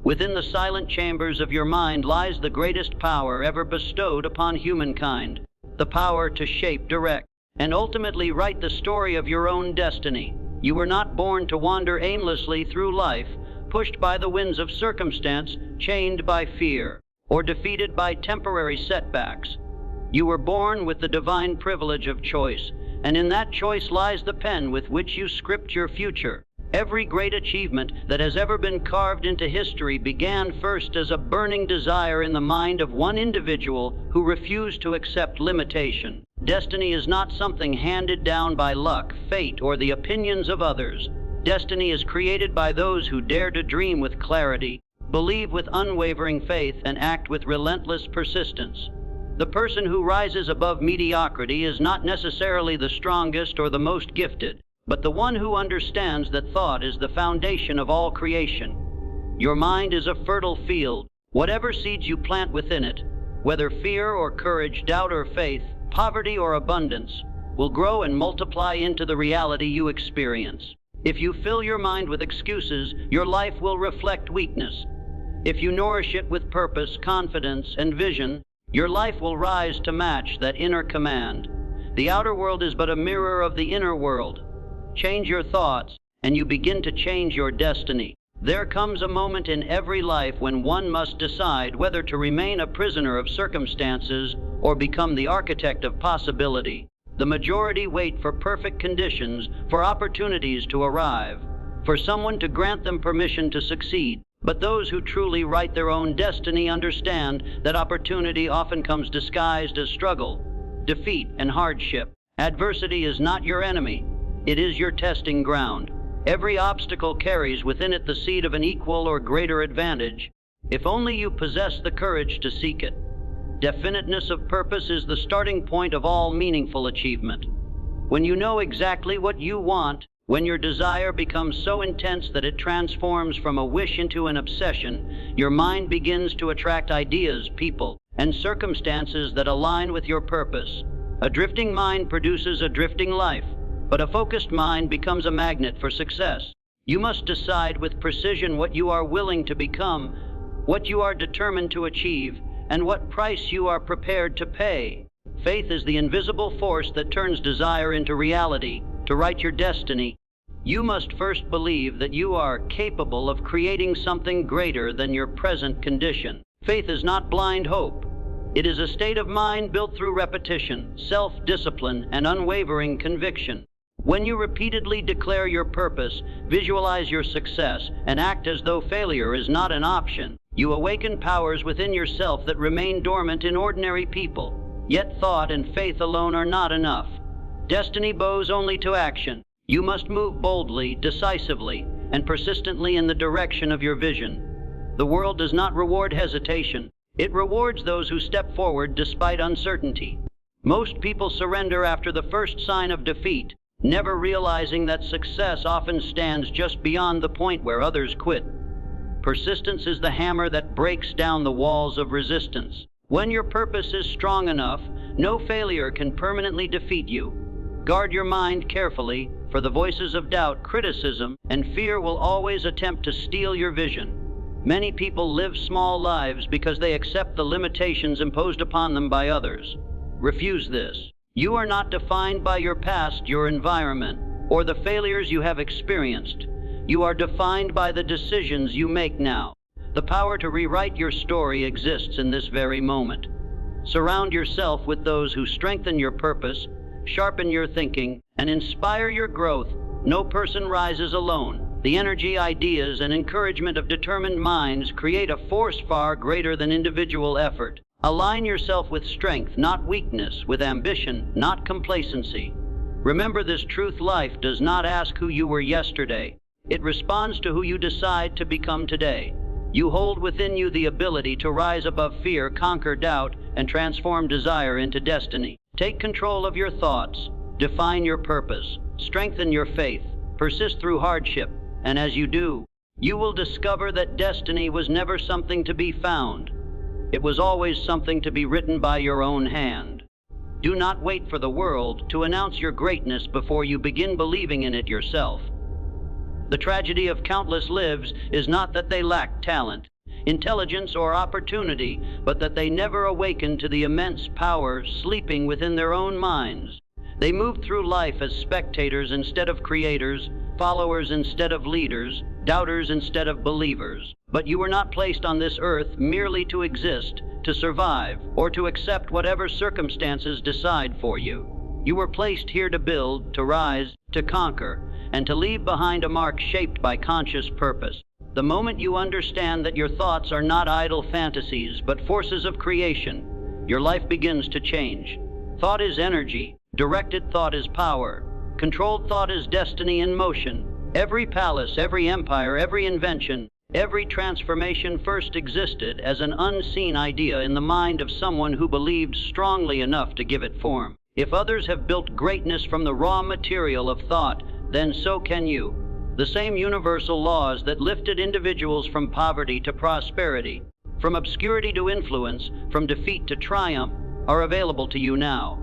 Within the silent chambers of your mind lies the greatest power ever bestowed upon humankind, the power to shape, direct, and ultimately write the story of your own destiny. You were not born to wander aimlessly through life, pushed by the winds of circumstance, chained by fear, or defeated by temporary setbacks. You were born with the divine privilege of choice, and in that choice lies the pen with which you script your future. Every great achievement that has ever been carved into history began first as a burning desire in the mind of one individual who refused to accept limitation. Destiny is not something handed down by luck, fate, or the opinions of others. Destiny is created by those who dare to dream with clarity, believe with unwavering faith, and act with relentless persistence. The person who rises above mediocrity is not necessarily the strongest or the most gifted, but the one who understands that thought is the foundation of all creation. Your mind is a fertile field. Whatever seeds you plant within it, whether fear or courage, doubt or faith, poverty or abundance, will grow and multiply into the reality you experience. If you fill your mind with excuses, your life will reflect weakness. If you nourish it with purpose, confidence, and vision, your life will rise to match that inner command. The outer world is but a mirror of the inner world. Change your thoughts, and you begin to change your destiny. There comes a moment in every life when one must decide whether to remain a prisoner of circumstances or become the architect of possibility. The majority wait for perfect conditions, for opportunities to arrive, for someone to grant them permission to succeed. But those who truly write their own destiny understand that opportunity often comes disguised as struggle, defeat, and hardship. Adversity is not your enemy. It is your testing ground. Every obstacle carries within it the seed of an equal or greater advantage, if only you possess the courage to seek it. Definiteness of purpose is the starting point of all meaningful achievement. When you know exactly what you want, when your desire becomes so intense that it transforms from a wish into an obsession, your mind begins to attract ideas, people, and circumstances that align with your purpose. A drifting mind produces a drifting life, but a focused mind becomes a magnet for success. You must decide with precision what you are willing to become, what you are determined to achieve, and what price you are prepared to pay. Faith is the invisible force that turns desire into reality. To write your destiny, you must first believe that you are capable of creating something greater than your present condition. Faith is not blind hope. It is a state of mind built through repetition, self-discipline, and unwavering conviction. When you repeatedly declare your purpose, visualize your success, and act as though failure is not an option, you awaken powers within yourself that remain dormant in ordinary people. Yet thought and faith alone are not enough. Destiny bows only to action. You must move boldly, decisively, and persistently in the direction of your vision. The world does not reward hesitation. It rewards those who step forward despite uncertainty. Most people surrender after the first sign of defeat, never realizing that success often stands just beyond the point where others quit. Persistence is the hammer that breaks down the walls of resistance. When your purpose is strong enough, no failure can permanently defeat you. Guard your mind carefully, for the voices of doubt, criticism, and fear will always attempt to steal your vision. Many people live small lives because they accept the limitations imposed upon them by others. Refuse this. You are not defined by your past, your environment, or the failures you have experienced. You are defined by the decisions you make now. The power to rewrite your story exists in this very moment. Surround yourself with those who strengthen your purpose, sharpen your thinking, and inspire your growth. No person rises alone. The energy, ideas, and encouragement of determined minds create a force far greater than individual effort. Align yourself with strength, not weakness, with ambition, not complacency. Remember this truth: life does not ask who you were yesterday. It responds to who you decide to become today. You hold within you the ability to rise above fear, conquer doubt, and transform desire into destiny. Take control of your thoughts, define your purpose, strengthen your faith, persist through hardship, and as you do, you will discover that destiny was never something to be found. It was always something to be written by your own hand. Do not wait for the world to announce your greatness before you begin believing in it yourself. The tragedy of countless lives is not that they lack talent. intelligence, or opportunity, but that they never awaken to the immense power sleeping within their own minds. They move through life as spectators instead of creators, followers instead of leaders, doubters instead of believers. But you were not placed on this earth merely to exist, to survive, or to accept whatever circumstances decide for you. You were placed here to build, to rise, to conquer, and to leave behind a mark shaped by conscious purpose. The moment you understand that your thoughts are not idle fantasies, but forces of creation, your life begins to change. Thought is energy. Directed thought is power. Controlled thought is destiny in motion. Every palace, every empire, every invention, every transformation first existed as an unseen idea in the mind of someone who believed strongly enough to give it form. If others have built greatness from the raw material of thought, then so can you. The same universal laws that lifted individuals from poverty to prosperity, from obscurity to influence, from defeat to triumph, are available to you now.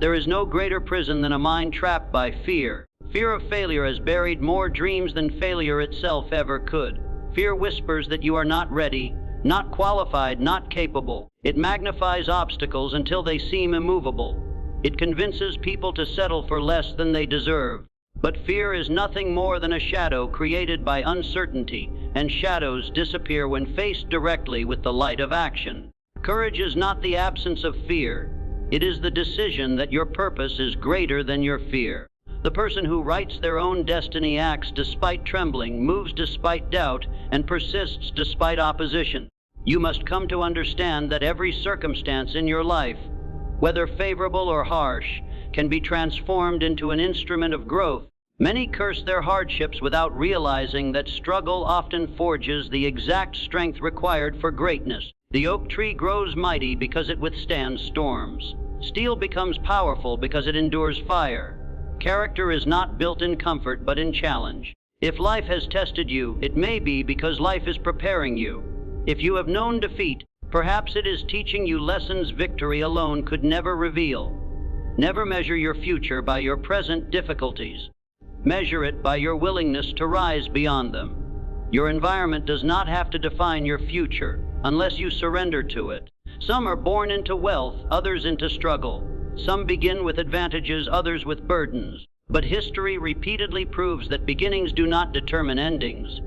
There is no greater prison than a mind trapped by fear. Fear of failure has buried more dreams than failure itself ever could. Fear whispers that you are not ready, not qualified, not capable. It magnifies obstacles until they seem immovable. It convinces people to settle for less than they deserve. But fear is nothing more than a shadow created by uncertainty, and shadows disappear when faced directly with the light of action. Courage is not the absence of fear. It is the decision that your purpose is greater than your fear. The person who writes their own destiny acts despite trembling, moves despite doubt, and persists despite opposition. You must come to understand that every circumstance in your life, whether favorable or harsh, can be transformed into an instrument of growth. Many curse their hardships without realizing that struggle often forges the exact strength required for greatness. The oak tree grows mighty because it withstands storms. Steel becomes powerful because it endures fire. Character is not built in comfort but in challenge. If life has tested you, it may be because life is preparing you. If you have known defeat, perhaps it is teaching you lessons victory alone could never reveal. Never measure your future by your present difficulties. Measure it by your willingness to rise beyond them. Your environment does not have to define your future unless you surrender to it. Some are born into wealth, others into struggle. Some begin with advantages, others with burdens. But history repeatedly proves that beginnings do not determine endings.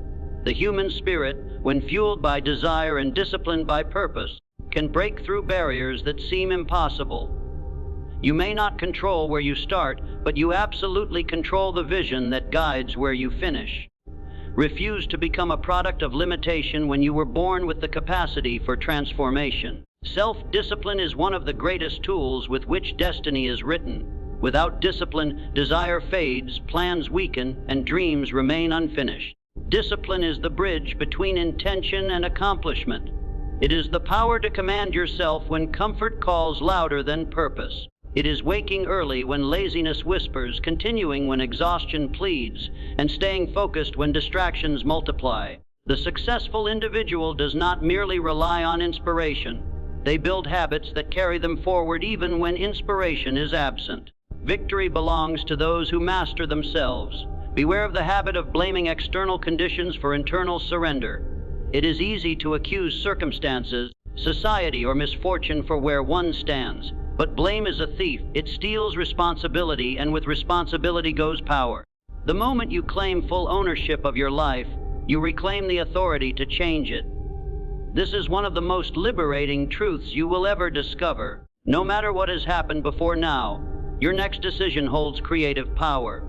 The human spirit, when fueled by desire and disciplined by purpose, can break through barriers that seem impossible. You may not control where you start, but you absolutely control the vision that guides where you finish. Refuse to become a product of limitation when you were born with the capacity for transformation. Self-discipline is one of the greatest tools with which destiny is written. Without discipline, desire fades, plans weaken, and dreams remain unfinished. Discipline is the bridge between intention and accomplishment. It is the power to command yourself when comfort calls louder than purpose. It is waking early when laziness whispers, continuing when exhaustion pleads, and staying focused when distractions multiply. The successful individual does not merely rely on inspiration. They build habits that carry them forward even when inspiration is absent. Victory belongs to those who master themselves. Beware of the habit of blaming external conditions for internal surrender. It is easy to accuse circumstances, society, or misfortune for where one stands. But blame is a thief. It steals responsibility, and with responsibility goes power. The moment you claim full ownership of your life, you reclaim the authority to change it. This is one of the most liberating truths you will ever discover. No matter what has happened before now, your next decision holds creative power.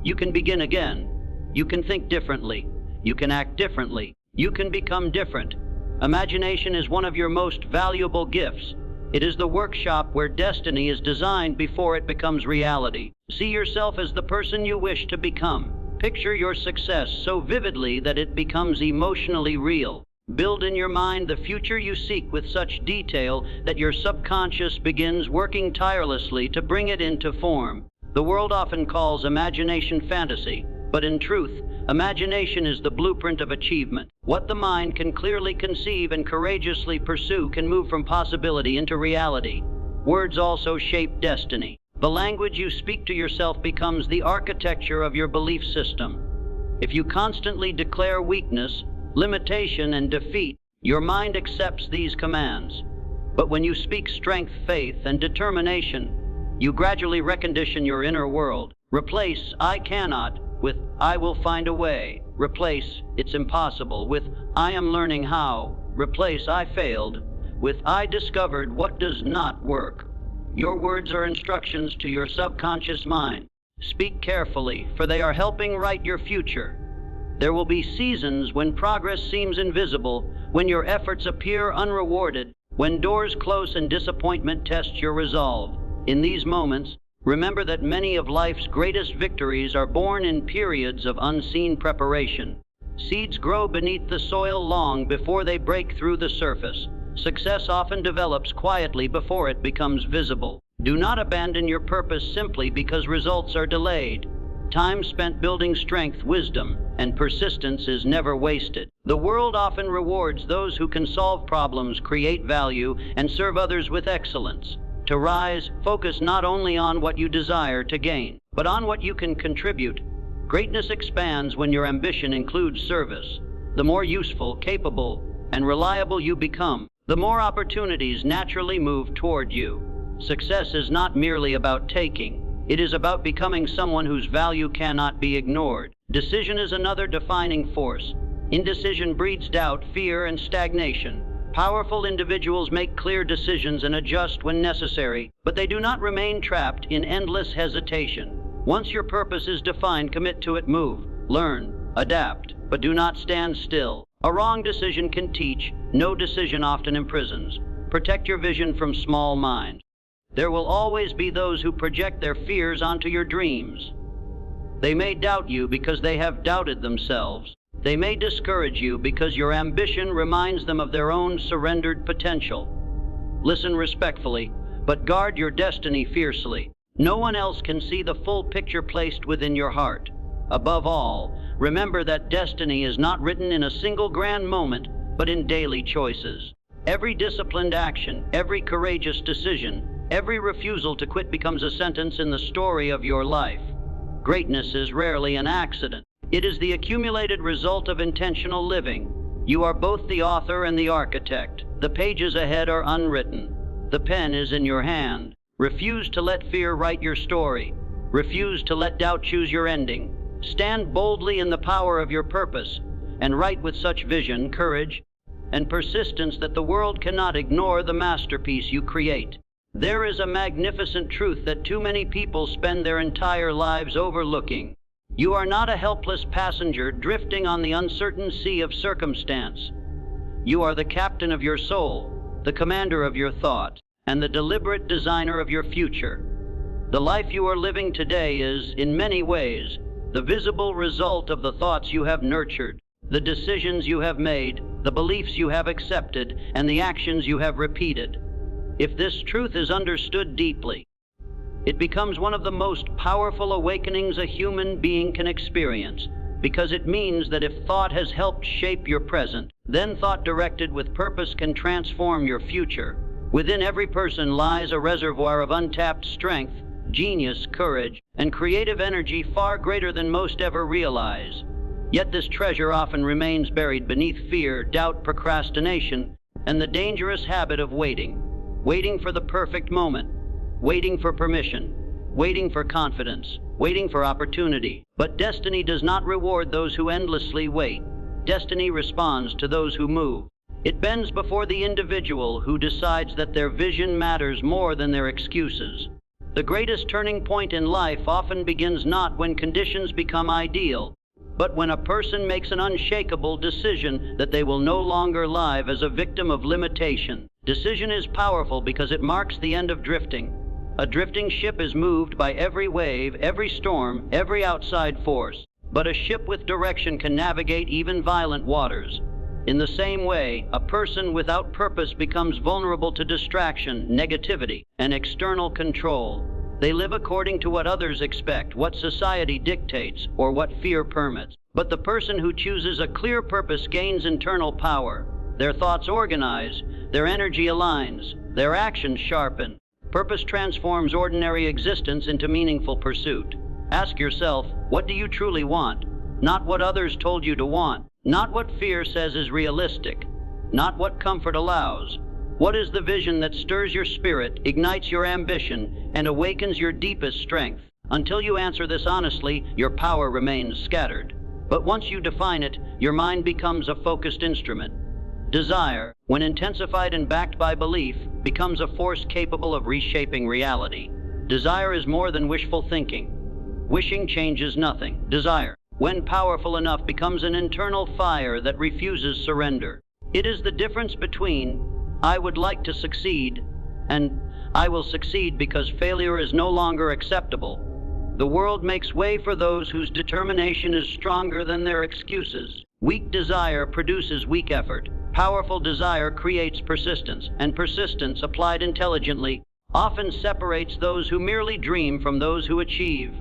You can begin again. You can think differently. You can act differently. You can become different. Imagination is one of your most valuable gifts. It is the workshop where destiny is designed before it becomes reality. See yourself as the person you wish to become. Picture your success so vividly that it becomes emotionally real. Build in your mind the future you seek with such detail that your subconscious begins working tirelessly to bring it into form. The world often calls imagination fantasy, but in truth, imagination is the blueprint of achievement. What the mind can clearly conceive and courageously pursue can move from possibility into reality. Words also shape destiny. The language you speak to yourself becomes the architecture of your belief system. If you constantly declare weakness, limitation, and defeat, Your mind accepts these commands. But when you speak strength, faith, and determination, you gradually recondition your inner world. Replace "I cannot" with "I will find a way." Replace "It's impossible" with "I am learning how." Replace "I failed" with "I discovered what does not work." Your words are instructions to your subconscious mind. Speak carefully, for they are helping write your future. There will be seasons when progress seems invisible, when your efforts appear unrewarded, when doors close and disappointment tests your resolve. In these moments, remember that many of life's greatest victories are born in periods of unseen preparation. Seeds grow beneath the soil long before they break through the surface. Success often develops quietly before it becomes visible. Do not abandon your purpose simply because results are delayed. Time spent building strength, wisdom, and persistence is never wasted. The world often rewards those who can solve problems, create value, and serve others with excellence. To rise, focus not only on what you desire to gain, but on what you can contribute. Greatness expands when your ambition includes service. The more useful, capable, and reliable you become, the more opportunities naturally move toward you. Success is not merely about taking. It is about becoming someone whose value cannot be ignored. Decision is another defining force. Indecision breeds doubt, fear, and stagnation. Powerful individuals make clear decisions and adjust when necessary, but they do not remain trapped in endless hesitation. Once your purpose is defined, commit to it, move, learn, adapt, but do not stand still. A wrong decision can teach, no decision often imprisons. Protect your vision from small minds. There will always be those who project their fears onto your dreams. They may doubt you because they have doubted themselves. They may discourage you because your ambition reminds them of their own surrendered potential. Listen respectfully, but guard your destiny fiercely. No one else can see the full picture placed within your heart. Above all, remember that destiny is not written in a single grand moment, but in daily choices. Every disciplined action, every courageous decision, every refusal to quit becomes a sentence in the story of your life. Greatness is rarely an accident. It is the accumulated result of intentional living. You are both the author and the architect. The pages ahead are unwritten. The pen is in your hand. Refuse to let fear write your story. Refuse to let doubt choose your ending. Stand boldly in the power of your purpose and write with such vision, courage, and persistence that the world cannot ignore the masterpiece you create. There is a magnificent truth that too many people spend their entire lives overlooking. You are not a helpless passenger drifting on the uncertain sea of circumstance. You are the captain of your soul, the commander of your thought, and the deliberate designer of your future. The life you are living today is, in many ways, the visible result of the thoughts you have nurtured, the decisions you have made, the beliefs you have accepted, and the actions you have repeated. If this truth is understood deeply, it becomes one of the most powerful awakenings a human being can experience, because it means that if thought has helped shape your present, then thought directed with purpose can transform your future. Within every person lies a reservoir of untapped strength, genius, courage, and creative energy far greater than most ever realize. Yet this treasure often remains buried beneath fear, doubt, procrastination, and the dangerous habit of waiting. Waiting for the perfect moment, waiting for permission, waiting for confidence, waiting for opportunity. But destiny does not reward those who endlessly wait. Destiny responds to those who move. It bends before the individual who decides that their vision matters more than their excuses. The greatest turning point in life often begins not when conditions become ideal, but when a person makes an unshakable decision that they will no longer live as a victim of limitation. Decision is powerful because it marks the end of drifting. A drifting ship is moved by every wave, every storm, every outside force. But a ship with direction can navigate even violent waters. In the same way, a person without purpose becomes vulnerable to distraction, negativity, and external control. They live according to what others expect, what society dictates, or what fear permits. But the person who chooses a clear purpose gains internal power. Their thoughts organize, their energy aligns, their actions sharpen. Purpose transforms ordinary existence into meaningful pursuit. Ask yourself, what do you truly want? Not what others told you to want, not what fear says is realistic, not what comfort allows. What is the vision that stirs your spirit, ignites your ambition, and awakens your deepest strength? Until you answer this honestly, your power remains scattered. But once you define it, your mind becomes a focused instrument. Desire, when intensified and backed by belief, becomes a force capable of reshaping reality. Desire is more than wishful thinking. Wishing changes nothing. Desire, when powerful enough, becomes an internal fire that refuses surrender. It is the difference between "I would like to succeed" and "I will succeed because failure is no longer acceptable." The world makes way for those whose determination is stronger than their excuses. Weak desire produces weak effort. Powerful desire creates persistence, and persistence, applied intelligently, often separates those who merely dream from those who achieve.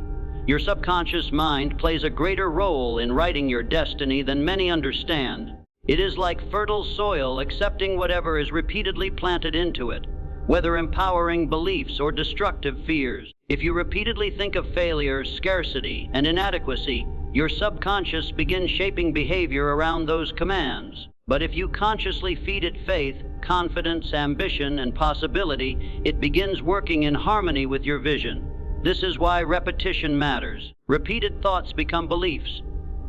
Your subconscious mind plays a greater role in writing your destiny than many understand. It is like fertile soil, accepting whatever is repeatedly planted into it, whether empowering beliefs or destructive fears. If you repeatedly think of failure, scarcity, and inadequacy, your subconscious begins shaping behavior around those commands. But if you consciously feed it faith, confidence, ambition, and possibility, it begins working in harmony with your vision. This is why repetition matters. Repeated thoughts become beliefs.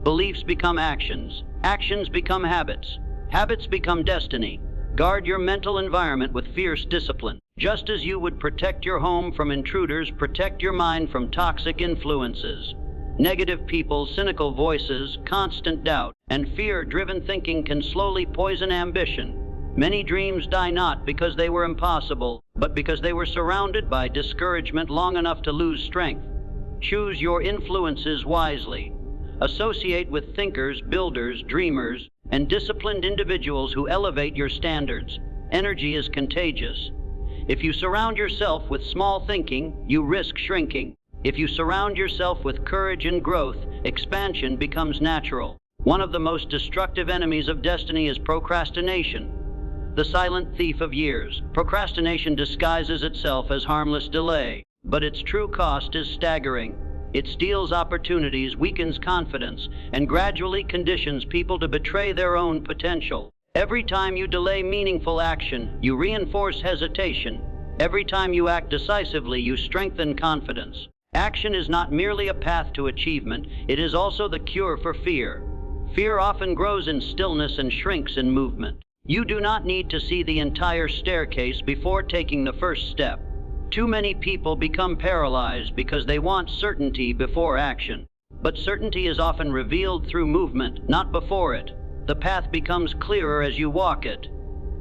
Beliefs become actions. Actions become habits. Habits become destiny. Guard your mental environment with fierce discipline. Just as you would protect your home from intruders, protect your mind from toxic influences. Negative people, cynical voices, constant doubt, and fear-driven thinking can slowly poison ambition. Many dreams die not because they were impossible, but because they were surrounded by discouragement long enough to lose strength. Choose your influences wisely. Associate with thinkers, builders, dreamers, and disciplined individuals who elevate your standards. Energy is contagious. If you surround yourself with small thinking, you risk shrinking. If you surround yourself with courage and growth, expansion becomes natural. One of the most destructive enemies of destiny is procrastination, the silent thief of years. Procrastination disguises itself as harmless delay, but its true cost is staggering. It steals opportunities, weakens confidence, and gradually conditions people to betray their own potential. Every time you delay meaningful action, you reinforce hesitation. Every time you act decisively, you strengthen confidence. Action is not merely a path to achievement, it is also the cure for fear. Fear often grows in stillness and shrinks in movement. You do not need to see the entire staircase before taking the first step. Too many people become paralyzed because they want certainty before action. But certainty is often revealed through movement, not before it. The path becomes clearer as you walk it.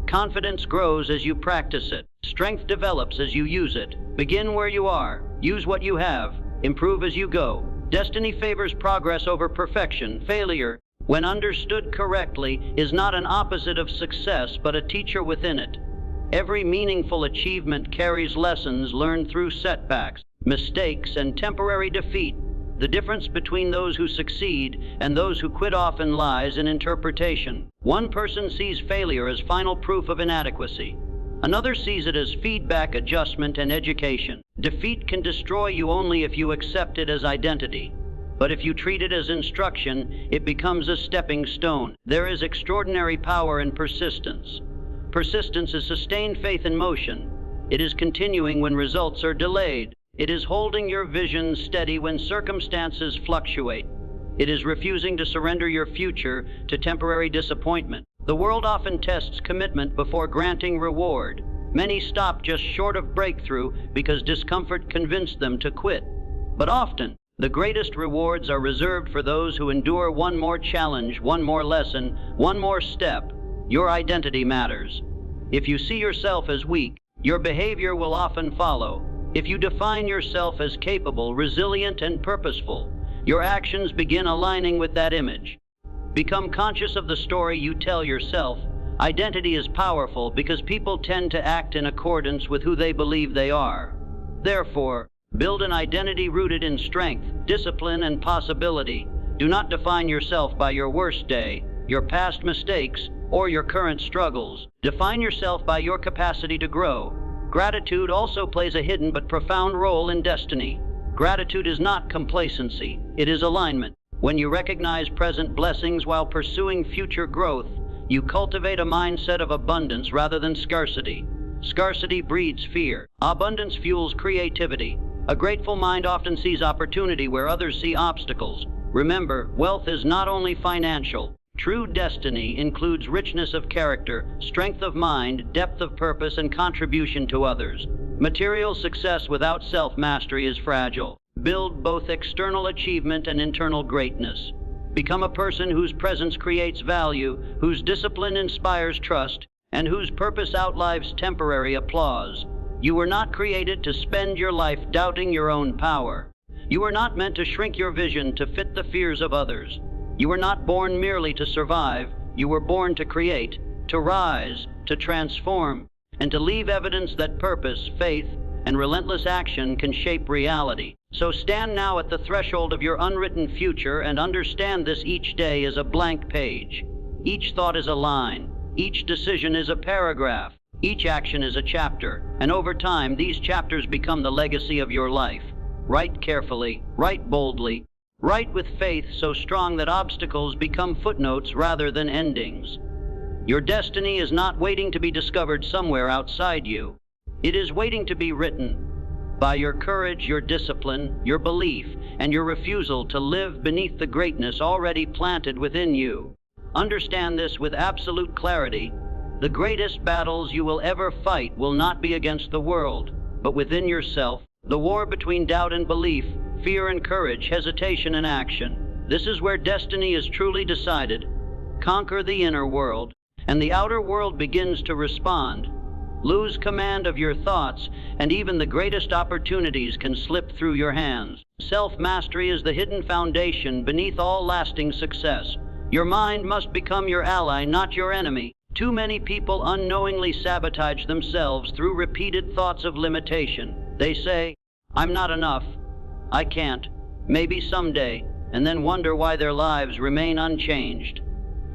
Confidence grows as you practice it. Strength develops as you use it. Begin where you are. Use what you have. Improve as you go. Destiny favors progress over perfection. Failure, when understood correctly, is not an opposite of success, but a teacher within it. Every meaningful achievement carries lessons learned through setbacks, mistakes, and temporary defeat. The difference between those who succeed and those who quit often lies in interpretation. One person sees failure as final proof of inadequacy. Another sees it as feedback, adjustment, and education. Defeat can destroy you only if you accept it as identity. But if you treat it as instruction, it becomes a stepping stone. There is extraordinary power in persistence. Persistence is sustained faith in motion. It is continuing when results are delayed. It is holding your vision steady when circumstances fluctuate. It is refusing to surrender your future to temporary disappointment. The world often tests commitment before granting reward. Many stop just short of breakthrough because discomfort convinced them to quit. But often, the greatest rewards are reserved for those who endure one more challenge, one more lesson, one more step. Your identity matters. If you see yourself as weak, your behavior will often follow. If you define yourself as capable, resilient, and purposeful, your actions begin aligning with that image. Become conscious of the story you tell yourself. Identity is powerful because people tend to act in accordance with who they believe they are. Therefore, build an identity rooted in strength, discipline, and possibility. Do not define yourself by your worst day, your past mistakes, or your current struggles. Define yourself by your capacity to grow. Gratitude also plays a hidden but profound role in destiny. Gratitude is not complacency, it is alignment. When you recognize present blessings while pursuing future growth, You cultivate a mindset of abundance rather than scarcity. Scarcity breeds fear. Abundance fuels creativity. A grateful mind often sees opportunity where others see obstacles. Remember, wealth is not only financial. True destiny includes richness of character, strength of mind, depth of purpose, and contribution to others. Material success without self-mastery is fragile. Build both external achievement and internal greatness. Become a person whose presence creates value, whose discipline inspires trust, and whose purpose outlives temporary applause. You were not created to spend your life doubting your own power. You were not meant to shrink your vision to fit the fears of others. You were not born merely to survive. You were born to create, to rise, to transform, and to leave evidence that purpose, faith, and relentless action can shape reality. So stand now at the threshold of your unwritten future and understand this: each day is a blank page. Each thought is a line. Each decision is a paragraph. Each action is a chapter. And over time, these chapters become the legacy of your life. Write carefully, write boldly, write with faith so strong that obstacles become footnotes rather than endings. Your destiny is not waiting to be discovered somewhere outside you. It is waiting to be written. By your courage, your discipline, your belief, and your refusal to live beneath the greatness already planted within you. Understand this with absolute clarity. The greatest battles you will ever fight will not be against the world, but within yourself. The war between doubt and belief, fear and courage, hesitation and action. This is where destiny is truly decided. Conquer the inner world, and the outer world begins to respond. Lose command of your thoughts, and even the greatest opportunities can slip through your hands. Self-mastery is the hidden foundation beneath all lasting success. Your mind must become your ally, not your enemy. Too many people unknowingly sabotage themselves through repeated thoughts of limitation. They say, "I'm not enough, I can't, maybe someday," and then wonder why their lives remain unchanged.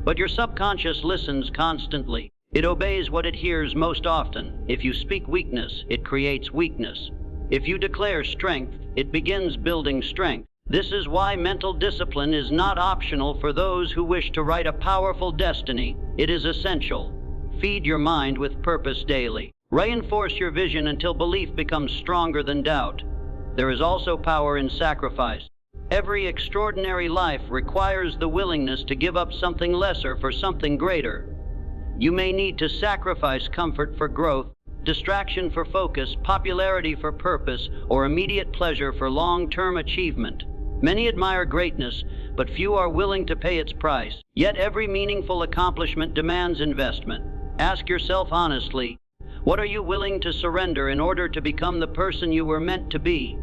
But your subconscious listens constantly. It obeys what it hears most often. If you speak weakness, it creates weakness. If you declare strength, it begins building strength. This is why mental discipline is not optional for those who wish to write a powerful destiny. It is essential. Feed your mind with purpose daily. Reinforce your vision until belief becomes stronger than doubt. There is also power in sacrifice. Every extraordinary life requires the willingness to give up something lesser for something greater. You may need to sacrifice comfort for growth, distraction for focus, popularity for purpose, or immediate pleasure for long-term achievement. Many admire greatness, but few are willing to pay its price. Yet every meaningful accomplishment demands investment. Ask yourself honestly, what are you willing to surrender in order to become the person you were meant to be?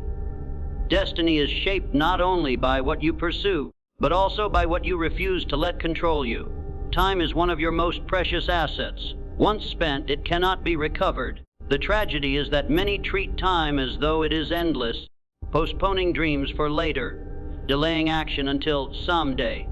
Destiny is shaped not only by what you pursue, but also by what you refuse to let control you. Time is one of your most precious assets. Once spent, it cannot be recovered. The tragedy is that many treat time as though it is endless, postponing dreams for later, delaying action until someday,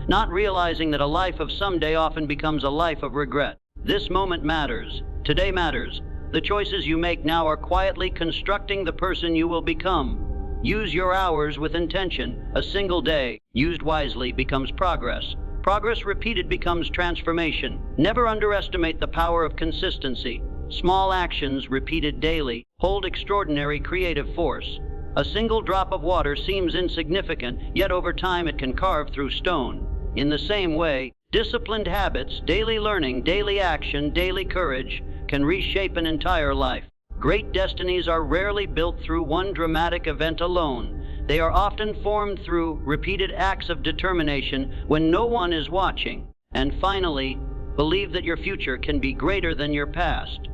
not realizing that a life of someday often becomes a life of regret. This moment matters. Today matters. The choices you make now are quietly constructing the person you will become. Use your hours with intention. A single day, used wisely, becomes progress. Progress repeated becomes transformation. Never underestimate the power of consistency. Small actions repeated daily hold extraordinary creative force. A single drop of water seems insignificant, yet over time it can carve through stone. In the same way, disciplined habits, daily learning, daily action, daily courage can reshape an entire life. Great destinies are rarely built through one dramatic event alone. They are often formed through repeated acts of determination when no one is watching. And finally, believe that your future can be greater than your past.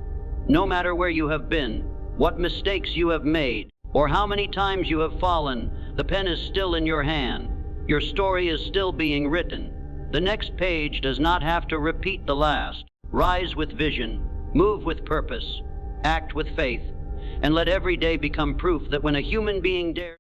No matter where you have been, what mistakes you have made, or how many times you have fallen, the pen is still in your hand. Your story is still being written. The next page does not have to repeat the last. Rise with vision, move with purpose, act with faith, and let every day become proof that when a human being dares